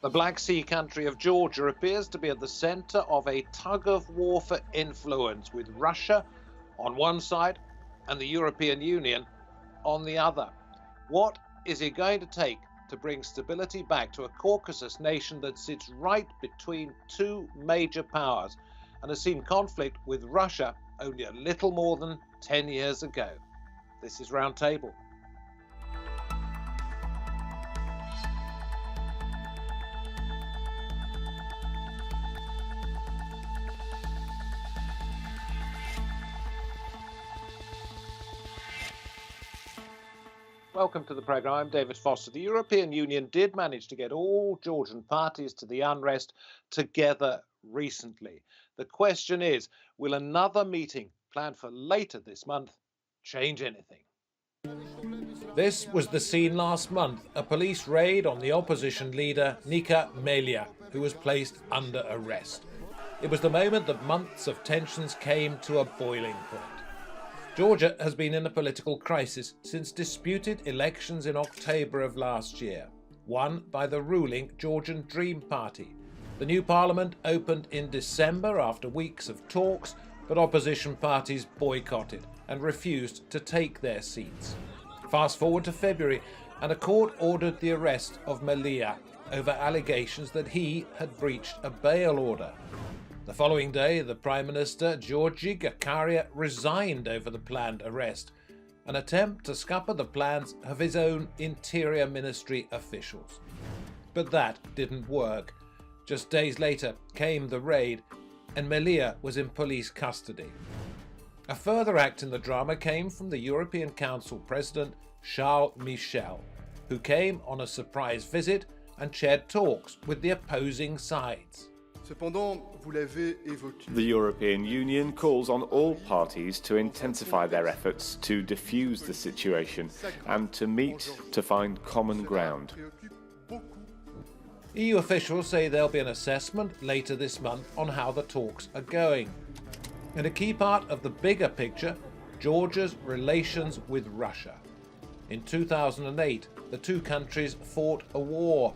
The Black Sea country of Georgia appears to be at the center of a tug-of-war for influence, with Russia on one side and the European Union on the other. What is it going to take to bring stability back to a Caucasus nation that sits right between two major powers and has seen conflict with Russia only a little more than 10 years ago? This is Roundtable. Welcome to the programme. I'm David Foster. The European Union did manage to get all Georgian parties to the unrest together recently. The question is, will another meeting planned for later this month change anything? This was the scene last month, a police raid on the opposition leader Ghia Nodia, who was placed under arrest. It was the moment that months of tensions came to a boiling point. Georgia has been in a political crisis since disputed elections in October of last year, won by the ruling Georgian Dream Party. The new parliament opened in December after weeks of talks, but opposition parties boycotted and refused to take their seats. Fast forward to February, and a court ordered the arrest of Ilia over allegations that he had breached a bail order. The following day, the Prime Minister, Sergi Kapanadze, resigned over the planned arrest, an attempt to scupper the plans of his own Interior Ministry officials. But that didn't work. Just days later came the raid, and Ilia was in police custody. A further act in the drama came from the European Council President, Charles Michel, who came on a surprise visit and chaired talks with the opposing sides. The European Union calls on all parties to intensify their efforts to defuse the situation and to meet to find common ground. EU officials say there'll be an assessment later this month on how the talks are going. And a key part of the bigger picture, Georgia's relations with Russia. In 2008, the two countries fought a war.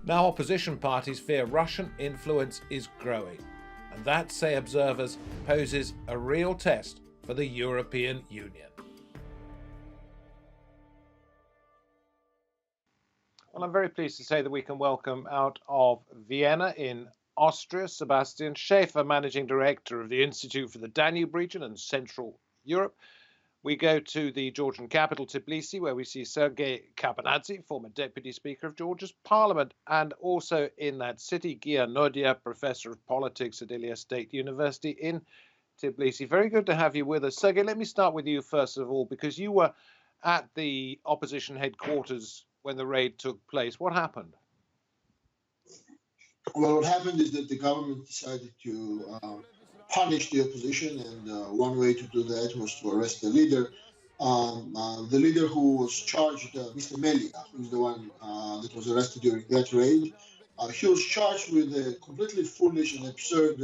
Now opposition parties fear Russian influence is growing, and that, say observers, poses a real test for the European Union. Well, I'm very pleased to say that we can welcome out of Vienna in Austria, Sebastian Schaffer, Managing Director of the Institute for the Danube region and Central Europe. We go to the Georgian capital, Tbilisi, where we see Sergi Kapanadze, former Deputy Speaker of Georgia's Parliament, and also in that city, Ghia Nodia, Professor of Politics at Ilia State University in Tbilisi. Very good to have you with us. Sergi, let me start with you first of all, because you were at the opposition headquarters when the raid took place. What happened? Well, what happened is that the government decided to punish the opposition, and one way to do that was to arrest the leader. The leader who was charged, Mr. Ilia, who is the one that was arrested during that raid, he was charged with a completely foolish and absurd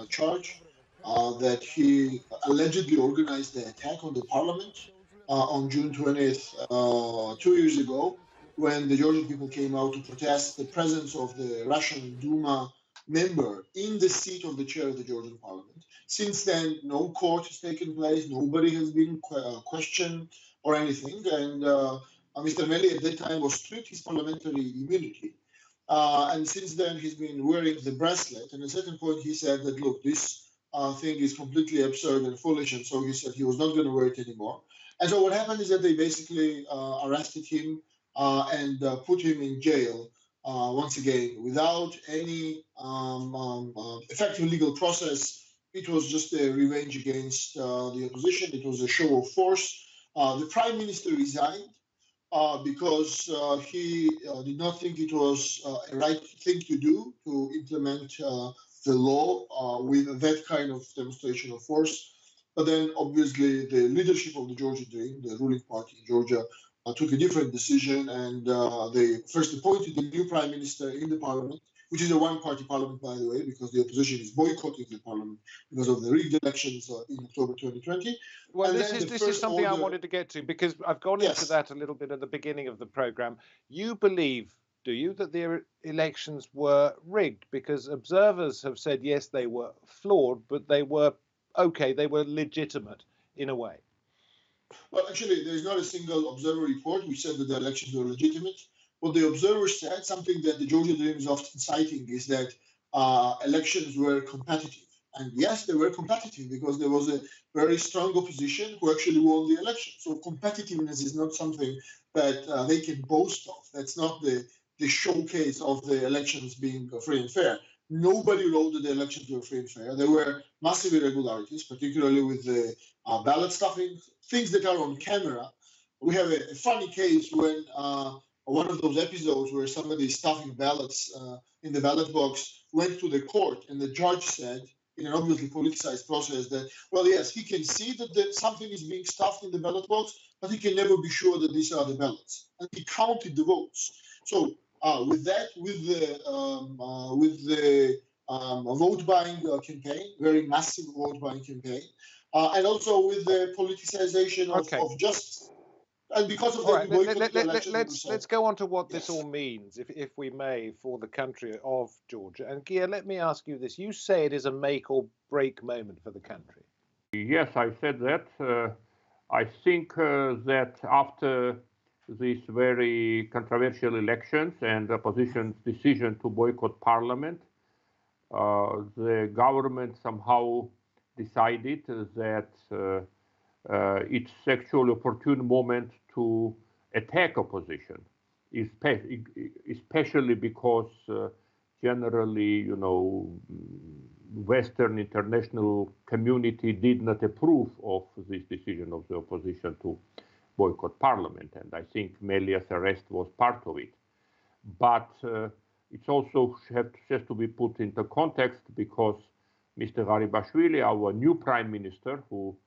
charge that he allegedly organized the attack on the parliament on June 20th, 2 years ago, when the Georgian people came out to protest the presence of the Russian Duma member in the seat of the chair of the Georgian parliament. Since then, no court has taken place, nobody has been questioned or anything, and Mr. Ilia at that time was stripped his parliamentary immunity. And since then, he's been wearing the bracelet, and at a certain point he said that, look, this thing is completely absurd and foolish, and so he said he was not going to wear it anymore. And so what happened is that they basically arrested him and put him in jail once again, without any effective legal process. It was just a revenge against the opposition. It was a show of force. The prime minister resigned because he did not think it was a right thing to do, to implement the law with that kind of demonstration of force. But then, obviously, the leadership of the Georgian Dream, the ruling party in Georgia, took a different decision, and they first appointed the new prime minister in the parliament, which is a one-party parliament, by the way, because the opposition is boycotting the parliament because of the rigged elections in October 2020. Well, this is something I wanted to get to, because I've gone into that a little bit at the beginning of the program. You believe do you, that the elections were rigged? Because observers have said, yes, they were flawed, but they were okay, they were legitimate in a way. Well, actually, there's not a single observer report which said that the elections were legitimate. What the observers said, something that the Georgia Dream is often citing, is that elections were competitive. And yes, they were competitive because there was a very strong opposition who actually won the election. So competitiveness is not something that they can boast of. That's not the showcase of the elections being free and fair. Nobody wrote that the elections were free and fair. There were massive irregularities, particularly with the ballot stuffing, things that are on camera. We have a funny case when one of those episodes where somebody is stuffing ballots in the ballot box went to the court, and the judge said, in an obviously politicized process, that, well, yes, he can see that something is being stuffed in the ballot box, but he can never be sure that these are the ballots. And he counted the votes. So with that, with the vote buying campaign, very massive vote buying campaign, and also with the politicization of justice. And because of that, let's go on to what this all means, if we may, for the country of Georgia. And Ghia, let me ask you this. You say it is a make or break moment for the country. Yes, I said that. I think that after these very controversial elections and the opposition's decision to boycott parliament, the government somehow decided that it's actually opportune moment to attack opposition, especially because generally, Western international community did not approve of this decision of the opposition to boycott parliament, and I think Melia's arrest was part of it. But it also has to be put into context because Mr. Garibashvili, our new prime minister, who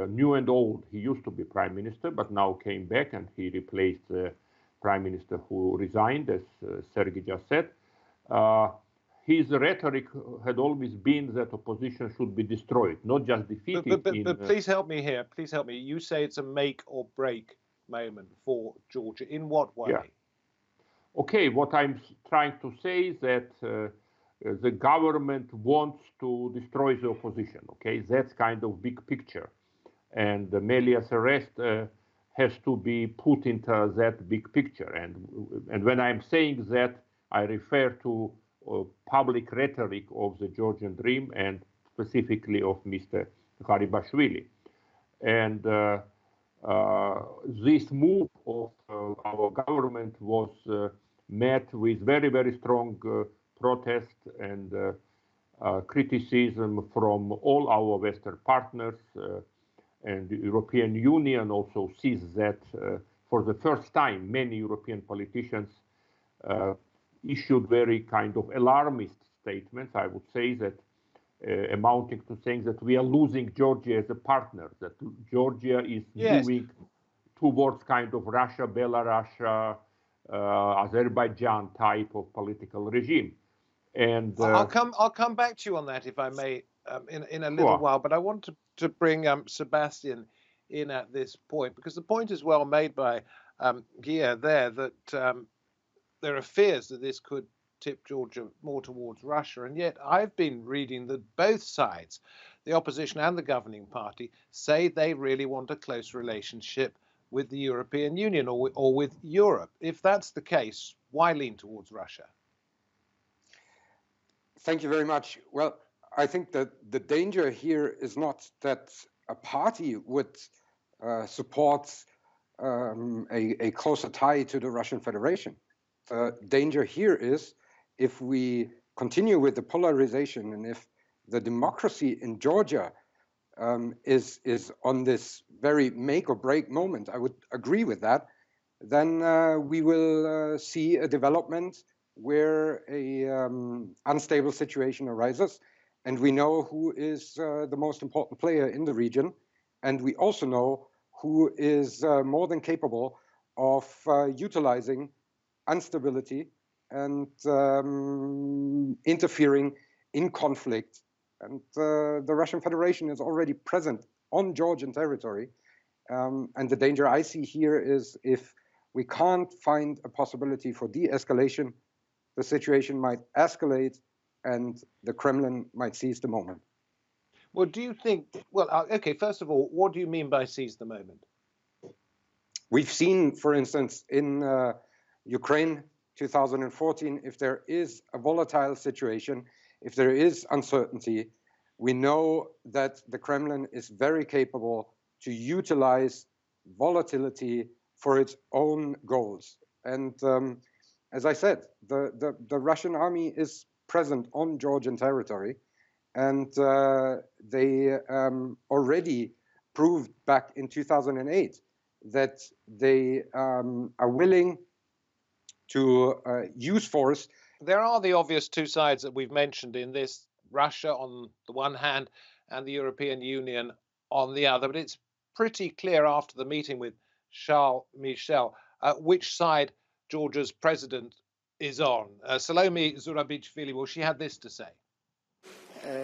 new and old, he used to be prime minister, but now came back and he replaced the prime minister who resigned, as Sergi just said. His rhetoric had always been that opposition should be destroyed, not just defeated. But please help me here. Please help me. You say it's a make or break moment for Georgia. In what way? Yeah. Okay, what I'm trying to say is that the government wants to destroy the opposition. Okay, that's kind of big picture. And Melia's arrest has to be put into that big picture. And when I'm saying that, I refer to public rhetoric of the Georgian Dream and specifically of Mr. Garibashvili. And this move of our government was met with very, very strong protest and criticism from all our Western partners. And the European Union also sees that for the first time, many European politicians issued very kind of alarmist statements, I would say, that amounting to saying that we are losing Georgia as a partner, that Georgia is moving towards kind of Russia, Belarus, Azerbaijan type of political regime. And I'll come back to you on that, if I may, in a little while. But I want to bring Sebastian in at this point, because the point is well made by Ghia there, that there are fears that this could tip Georgia more towards Russia. And yet I've been reading that both sides, the opposition and the governing party, say they really want a close relationship with the European Union or with Europe. If that's the case, why lean towards Russia? Thank you very much. Well, I think that the danger here is not that a party would support a closer tie to the Russian Federation. The danger here is if we continue with the polarization and if the democracy in Georgia is on this very make or break moment, I would agree with that, then we will see a development where a unstable situation arises. And we know who is the most important player in the region. And we also know who is more than capable of utilizing instability and interfering in conflict. And the Russian Federation is already present on Georgian territory. And the danger I see here is if we can't find a possibility for de-escalation. The situation might escalate and the Kremlin might seize the moment. Well, do you think, well, okay, first of all, what do you mean by seize the moment? We've seen, for instance, in Ukraine 2014, if there is a volatile situation, if there is uncertainty, we know that the Kremlin is very capable to utilize volatility for its own goals. And as I said, the Russian army is present on Georgian territory, and they already proved back in 2008 that they are willing to use force. There are the obvious two sides that we've mentioned in this, Russia on the one hand and the European Union on the other, but it's pretty clear after the meeting with Charles Michel which side Georgia's president is on. Salome Zurabichvili, well, she had this to say.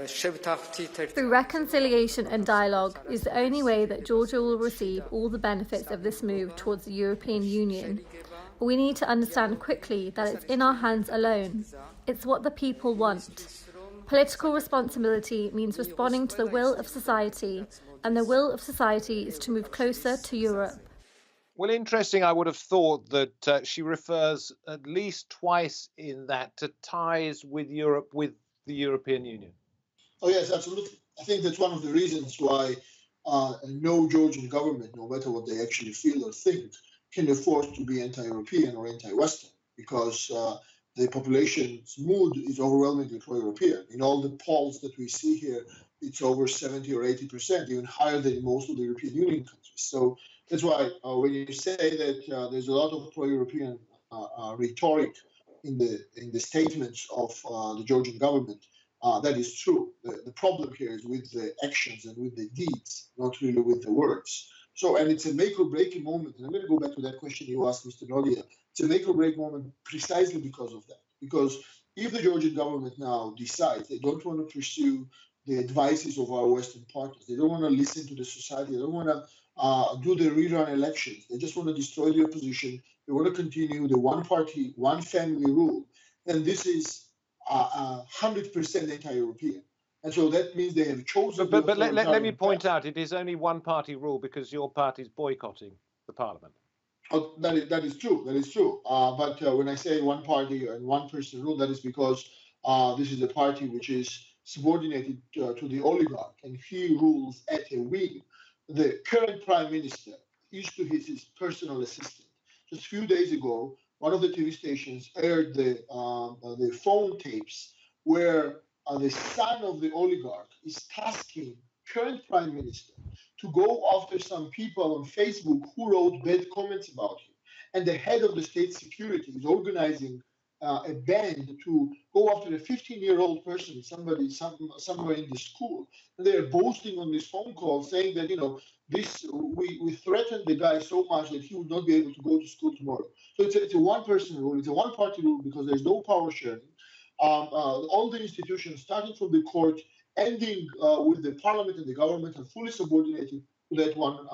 Through reconciliation and dialogue is the only way that Georgia will receive all the benefits of this move towards the European Union. But we need to understand quickly that it's in our hands alone. It's what the people want. Political responsibility means responding to the will of society, and the will of society is to move closer to Europe. Well, interesting. I would have thought that she refers at least twice in that to ties with Europe, with the European Union. Oh, yes, absolutely. I think that's one of the reasons why no Georgian government, no matter what they actually feel or think, can afford to be anti-European or anti-Western, because the population's mood is overwhelmingly pro-European. In all the polls that we see here, it's over 70 or 80%, even higher than most of the European Union countries. So that's why when you say that there's a lot of pro-European rhetoric in the statements of the Georgian government, that is true. The problem here is with the actions and with the deeds, not really with the words. So, and it's a make or break moment. And I'm going to go back to that question you asked, Mr. Nodia. It's a make or break moment precisely because of that. Because if the Georgian government now decides they don't want to pursue the advices of our Western partners, they don't want to listen to the society, they don't want to do the rerun elections, they just want to destroy the opposition, they want to continue the one party, one family rule, then this is 100% anti-European. And so that means they have chosen. But let me point out, it is only one party rule because your party is boycotting the parliament. Oh, that is true. That is true. But when I say one party and one person rule, that is because this is a party which is subordinated to the oligarch, and he rules at a whim. The current prime minister is to his personal assistant. Just a few days ago, one of the TV stations aired the phone tapes where the son of the oligarch is tasking current prime minister to go after some people on Facebook who wrote bad comments about him. And the head of the state security is organizing a band to go after a 15-year-old person, somewhere in the school. And they're boasting on this phone call saying that, we threatened the guy so much that he would not be able to go to school tomorrow. So it's a one-person rule, it's a one-party rule because there's no power sharing. All the institutions, starting from the court, ending with the parliament and the government, are fully subordinated to that one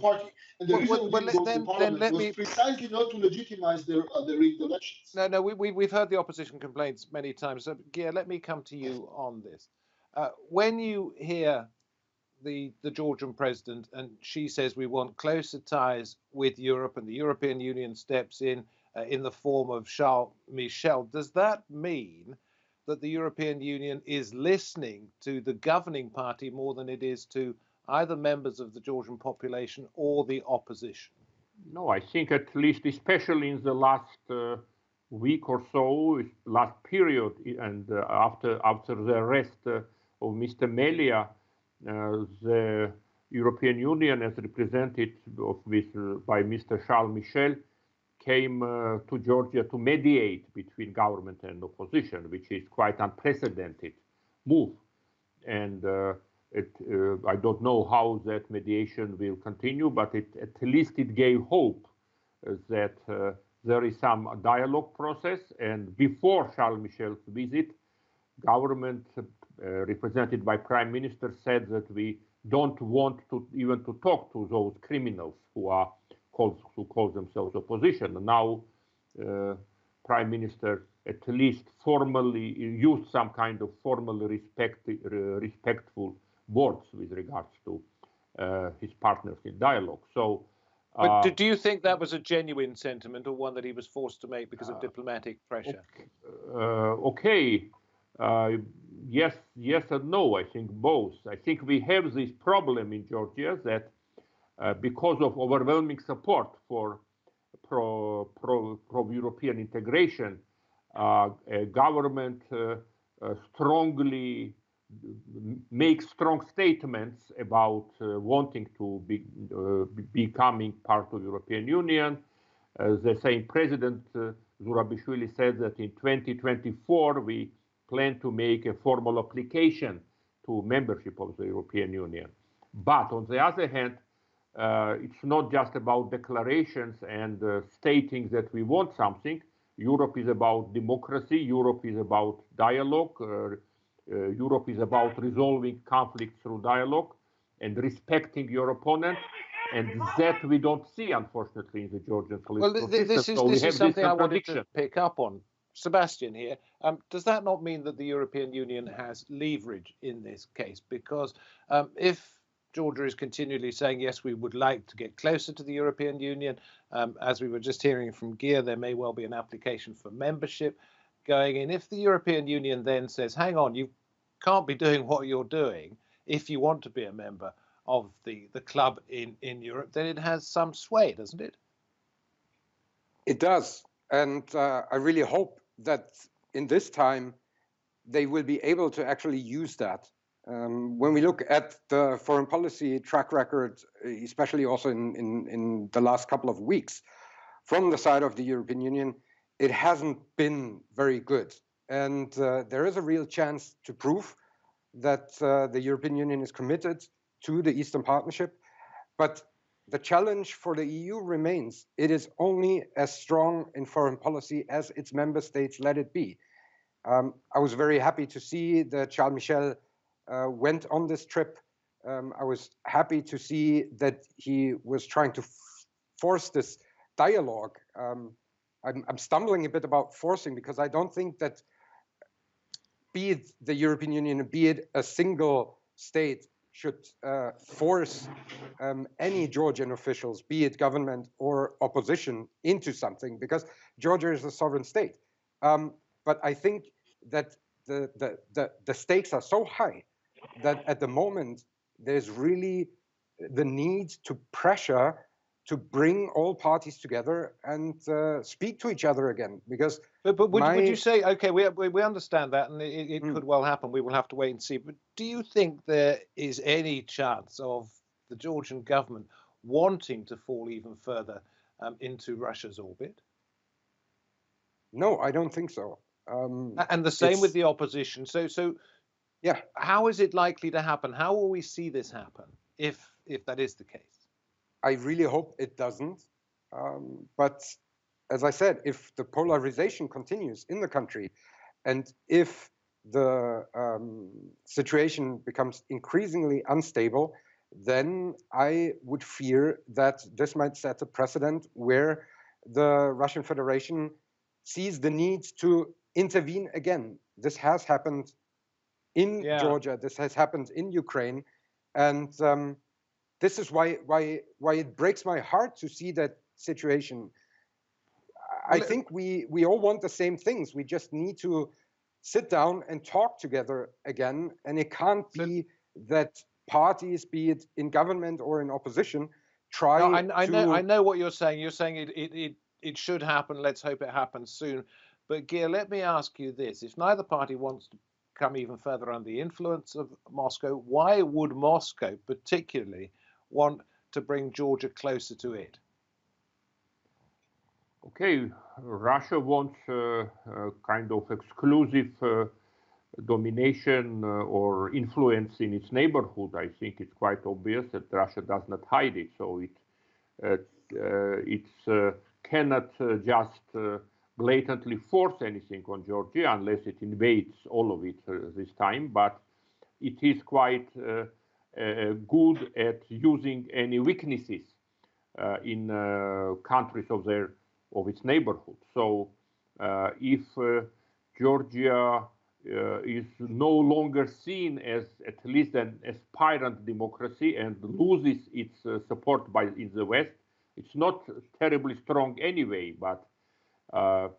party. And the reason we didn't go to parliament was precisely not to legitimize the rigged elections. No, we've heard the opposition complaints many times. So, Ghia, let me come to you on this. When you hear the Georgian president and she says we want closer ties with Europe and the European Union steps in the form of Charles Michel, does that mean that the European Union is listening to the governing party more than it is to either members of the Georgian population or the opposition? No, I think at least, especially in the last week or so, last period, and after the arrest of Mr. Melia, the European Union, as represented by Mr. Charles Michel, came to Georgia to mediate between government and opposition, which is quite unprecedented move. And I don't know how that mediation will continue, but at least it gave hope that there is some dialogue process. And before Charles Michel's visit, government represented by Prime Minister said that we don't want to even to talk to those criminals who are who calls themselves opposition. Now, Prime Minister at least formally used some kind of formally respectful words with regards to his partners in dialogue. So, but do you think that was a genuine sentiment, or one that he was forced to make because of diplomatic pressure? Yes and no. I think both. I think we have this problem in Georgia that because of overwhelming support for pro-European integration, a government strongly makes strong statements about wanting to becoming part of European Union. The same President Zurabishvili said that in 2024 we plan to make a formal application to membership of the European Union. But on the other hand, it's not just about declarations and stating that we want something. Europe is about democracy. Europe is about dialogue. Europe is about resolving conflicts through dialogue and respecting your opponent. And that we don't see, unfortunately, in the Georgian political system. This is something I wanted to pick up on. Sebastian here, does that not mean that the European Union has leverage in this case? Because if Georgia is continually saying, yes, we would like to get closer to the European Union, as we were just hearing from Ghia, there may well be an application for membership going in. If the European Union then says, hang on, you can't be doing what you're doing if you want to be a member of the club in Europe, then it has some sway, doesn't it? It does. And I really hope that in this time, they will be able to actually use that. When we look at the foreign policy track record, especially also in the last couple of weeks, from the side of the European Union, it hasn't been very good. And there is a real chance to prove that the European Union is committed to the Eastern Partnership. But the challenge for the EU remains. It is only as strong in foreign policy as its member states let it be. I was very happy to see that Charles Michel went on this trip. I was happy to see that he was trying to force this dialogue. I'm stumbling a bit about forcing, because I don't think that, be it the European Union, be it a single state, should force any Georgian officials, be it government or opposition, into something, because Georgia is a sovereign state. But I think that the stakes are so high that at the moment there's really the need to pressure to bring all parties together and speak to each other again. Because would you say, okay, we understand that, and it could well happen. We will have to wait and see. But do you think there is any chance of the Georgian government wanting to fall even further into Russia's orbit? No, I don't think so. And the same with the opposition. So yeah, how is it likely to happen? How will we see this happen if that is the case? I really hope it doesn't. But as I said, if the polarization continues in the country, and if the situation becomes increasingly unstable, then I would fear that this might set a precedent where the Russian Federation sees the need to intervene again. This has happened in Georgia. This has happened in Ukraine. And this is why it breaks my heart to see that situation. I think we all want the same things. We just need to sit down and talk together again. And it can't be that parties, be it in government or in opposition, try I know what you're saying. You're saying it should happen. Let's hope it happens soon. But Ghia, let me ask you this. If neither party wants to come even further under the influence of Moscow, why would Moscow particularly want to bring Georgia closer to it? Okay, Russia wants a kind of exclusive domination or influence in its neighborhood. I think it's quite obvious that Russia does not hide it, so it cannot just blatantly force anything on Georgia unless it invades all of it this time, but it is quite good at using any weaknesses in countries of its neighborhood. So if Georgia is no longer seen as at least an aspirant democracy and loses its support in the West, it's not terribly strong anyway, but the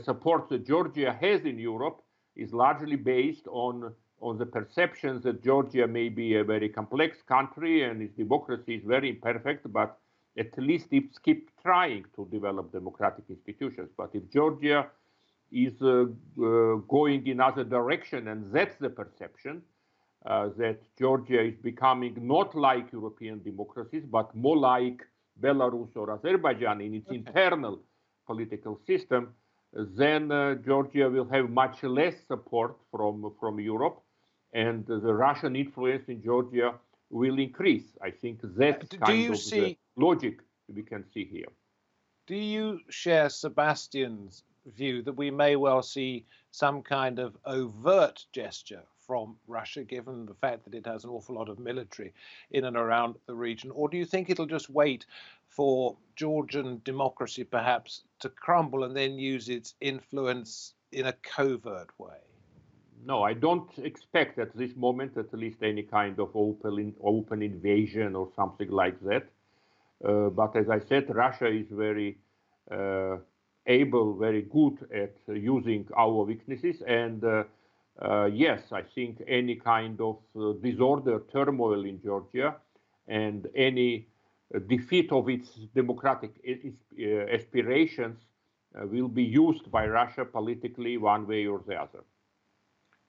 support that Georgia has in Europe is largely based on the perceptions that Georgia may be a very complex country and its democracy is very imperfect, but at least it keeps trying to develop democratic institutions. But if Georgia is going in other direction, and that's the perception, that Georgia is becoming not like European democracies, but more like Belarus or Azerbaijan in its internal political system, then Georgia will have much less support from Europe, and the Russian influence in Georgia will increase. I think that's kind of the logic we can see here. Do you share Sebastian's view that we may well see some kind of overt gesture from Russia, given the fact that it has an awful lot of military in and around the region? Or do you think it'll just wait for Georgian democracy perhaps to crumble and then use its influence in a covert way? No, I don't expect at this moment at least any kind of open invasion or something like that. But as I said, Russia is very able, very good at using our weaknesses. And yes, I think any kind of disorder, turmoil in Georgia, and any defeat of its democratic aspirations will be used by Russia politically one way or the other.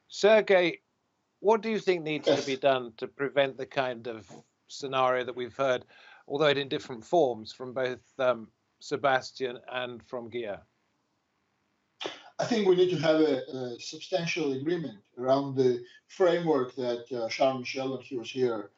Sergei, what do you think needs to be done to prevent the kind of scenario that we've heard, although in different forms, from both Sebastian and from Ghia? I think we need to have a substantial agreement around the framework that Charles Michel, when he was here,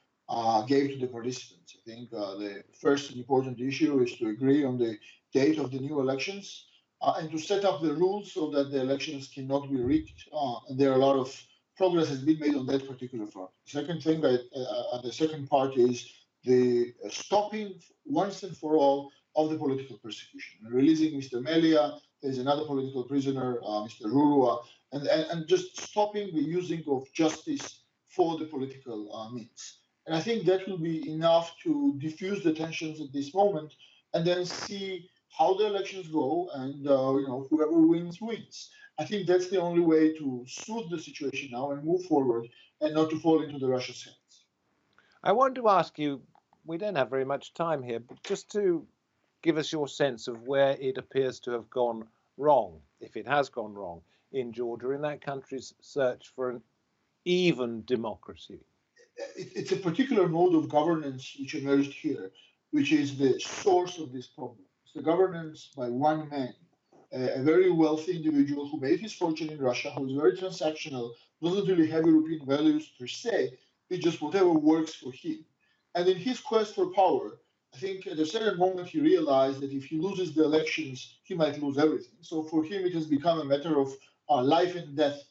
gave to the participants. I think the first important issue is to agree on the date of the new elections and to set up the rules so that the elections cannot be rigged. And there are a lot of progress has been made on that particular front. The second thing, the second part is the stopping once and for all of the political persecution, releasing Mr. Melia. There's another political prisoner, Mr. Rurua, and just stopping the using of justice for the political means. And I think that will be enough to diffuse the tensions at this moment, and then see how the elections go, and whoever wins, wins. I think that's the only way to soothe the situation now and move forward, and not to fall into the Russia's hands. I want to ask you, we don't have very much time here, but just to give us your sense of where it appears to have gone wrong, if it has gone wrong, in Georgia, in that country's search for an even democracy. It's a particular mode of governance which emerged here, which is the source of this problem. It's the governance by one man, a very wealthy individual who made his fortune in Russia, who is very transactional, doesn't really have European values per se, it's just whatever works for him. And in his quest for power, I think at a certain moment he realized that if he loses the elections, he might lose everything. So for him, it has become a matter of life and death,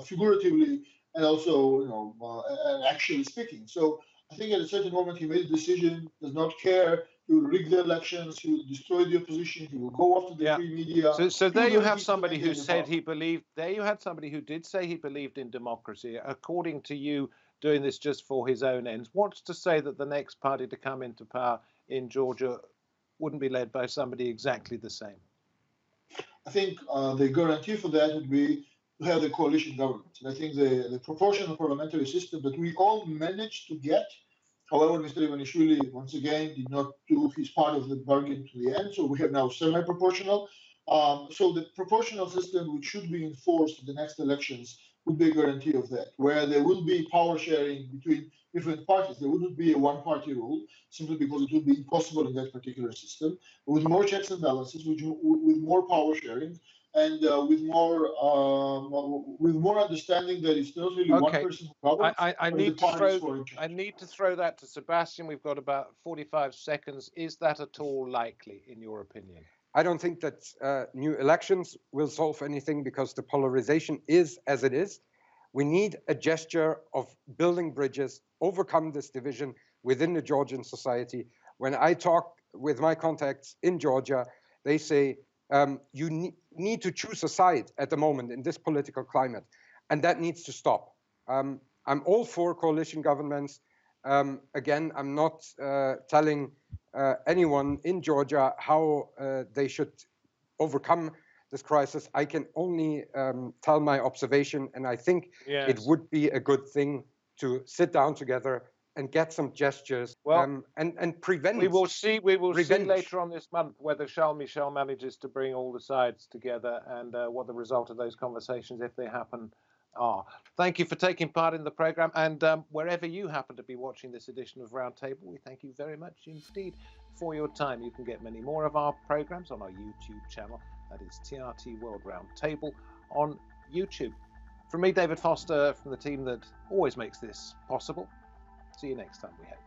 figuratively and also, actually speaking. So I think at a certain moment he made a decision, does not care. He will rig the elections. He will destroy the opposition. He will go after the free media. So there you have somebody who said he believed. There you had somebody who did say he believed in democracy. According to you, doing this just for his own ends. What's to say that the next party to come into power in Georgia wouldn't be led by somebody exactly the same? I think the guarantee for that would be to have the coalition government. And I think the proportional parliamentary system that we all managed to get, however, Mr. Ivanishvili, once again, did not do his part of the bargain to the end. So we have now semi-proportional. So the proportional system, which should be enforced in the next elections, would be a guarantee of that, where there will be power sharing between different parties. There wouldn't be a one-party rule, simply because it would be impossible in that particular system. With more checks and balances, with more power sharing, and with more understanding that it's not really one person who governs. I need to throw that to Sebastian. We've got about 45 seconds. Is that at all likely, in your opinion? I don't think that new elections will solve anything, because the polarization is as it is. We need a gesture of building bridges, overcome this division, within the Georgian society. When I talk with my contacts in Georgia, they say you need to choose a side at the moment in this political climate, and that needs to stop. I'm all for coalition governments. Again, I'm not telling anyone in Georgia how they should overcome this crisis. I can only tell my observation, and I think it would be a good thing to sit down together and get some gestures and prevent. We will see revenge. Later on this month whether Charles Michel manages to bring all the sides together and what the result of those conversations, if they happen, are. Thank you for taking part in the program, and wherever you happen to be watching this edition of Roundtable, we thank you very much indeed for your time. You can get many more of our programs on our YouTube channel. That is TRT World Roundtable on YouTube. From me, David Foster, from the team that always makes this possible. See you next time, we hope.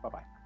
Bye-bye.